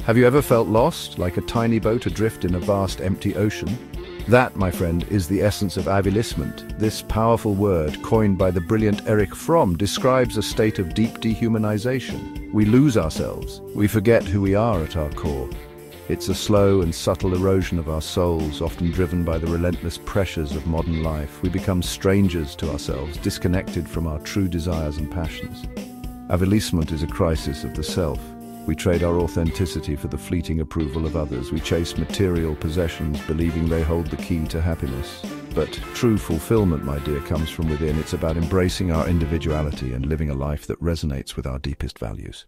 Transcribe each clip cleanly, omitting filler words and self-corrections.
Have you ever felt lost, like a tiny boat adrift in a vast empty ocean? That, my friend, is the essence of avilissement. This powerful word, coined by the brilliant Erich Fromm, describes a state of deep dehumanization. We lose ourselves. We forget who we are at our core. It's a slow and subtle erosion of our souls, often driven by the relentless pressures of modern life. We become strangers to ourselves, disconnected from our true desires and passions. Avilissement is a crisis of the self. We trade our authenticity for the fleeting approval of others. We chase material possessions, believing they hold the key to happiness. But true fulfillment, my dear, comes from within. It's about embracing our individuality and living a life that resonates with our deepest values.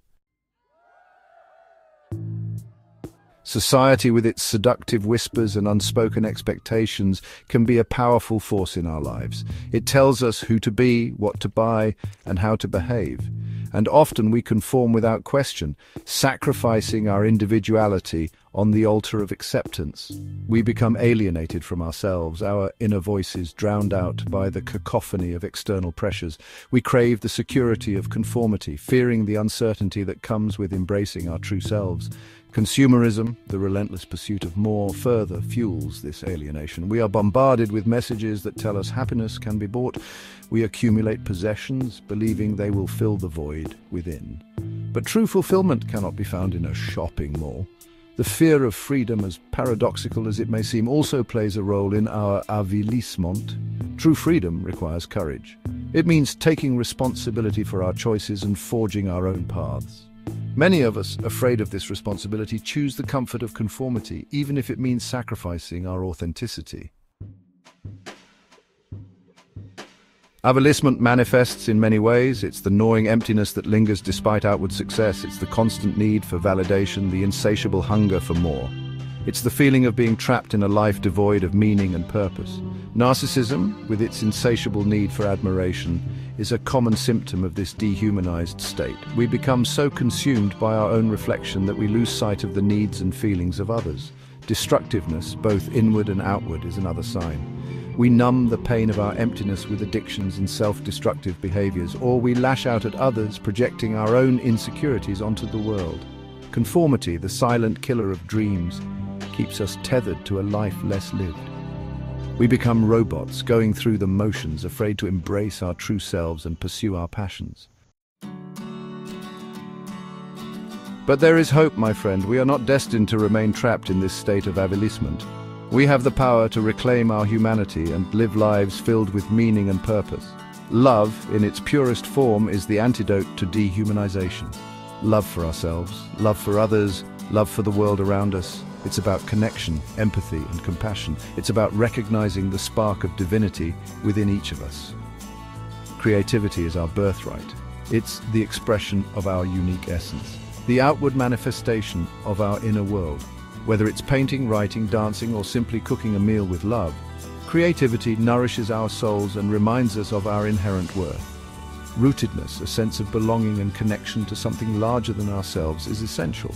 Society, with its seductive whispers and unspoken expectations, can be a powerful force in our lives. It tells us who to be, what to buy, and how to behave. And often we conform without question, sacrificing our individuality on the altar of acceptance. We become alienated from ourselves, our inner voices drowned out by the cacophony of external pressures. We crave the security of conformity, fearing the uncertainty that comes with embracing our true selves. Consumerism, the relentless pursuit of more, further fuels this alienation. We are bombarded with messages that tell us happiness can be bought. We accumulate possessions, believing they will fill the void within. But true fulfillment cannot be found in a shopping mall. The fear of freedom, as paradoxical as it may seem, also plays a role in our avilissement. True freedom requires courage. It means taking responsibility for our choices and forging our own paths. Many of us, afraid of this responsibility, choose the comfort of conformity, even if it means sacrificing our authenticity. Avilissement manifests in many ways. It's the gnawing emptiness that lingers despite outward success. It's the constant need for validation, the insatiable hunger for more. It's the feeling of being trapped in a life devoid of meaning and purpose. Narcissism, with its insatiable need for admiration, is a common symptom of this dehumanized state. We become so consumed by our own reflection that we lose sight of the needs and feelings of others. Destructiveness, both inward and outward, is another sign. We numb the pain of our emptiness with addictions and self-destructive behaviors, or we lash out at others, projecting our own insecurities onto the world. Conformity, the silent killer of dreams, keeps us tethered to a life less lived. We become robots, going through the motions, afraid to embrace our true selves and pursue our passions. But there is hope, my friend. We are not destined to remain trapped in this state of avilissement. We have the power to reclaim our humanity and live lives filled with meaning and purpose. Love, in its purest form, is the antidote to dehumanization. Love for ourselves, love for others, love for the world around us. It's about connection, empathy, and compassion. It's about recognizing the spark of divinity within each of us. Creativity is our birthright. It's the expression of our unique essence, the outward manifestation of our inner world. Whether it's painting, writing, dancing, or simply cooking a meal with love, creativity nourishes our souls and reminds us of our inherent worth. Rootedness, a sense of belonging and connection to something larger than ourselves, is essential.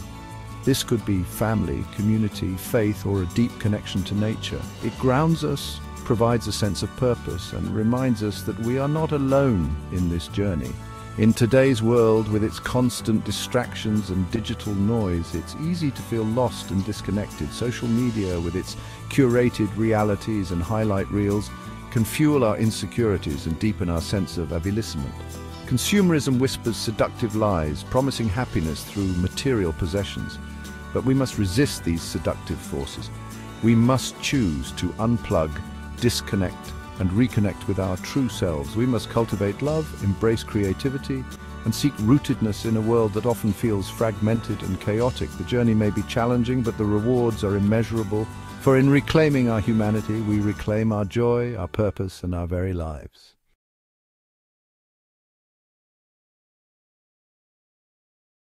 This could be family, community, faith, or a deep connection to nature. It grounds us, provides a sense of purpose, and reminds us that we are not alone in this journey. In today's world, with its constant distractions and digital noise, it's easy to feel lost and disconnected. Social media, with its curated realities and highlight reels, can fuel our insecurities and deepen our sense of avilissement. Consumerism whispers seductive lies, promising happiness through material possessions. But we must resist these seductive forces. We must choose to unplug, disconnect, and reconnect with our true selves. We must cultivate love, embrace creativity, and seek rootedness in a world that often feels fragmented and chaotic. The journey may be challenging, but the rewards are immeasurable. For in reclaiming our humanity, we reclaim our joy, our purpose, and our very lives.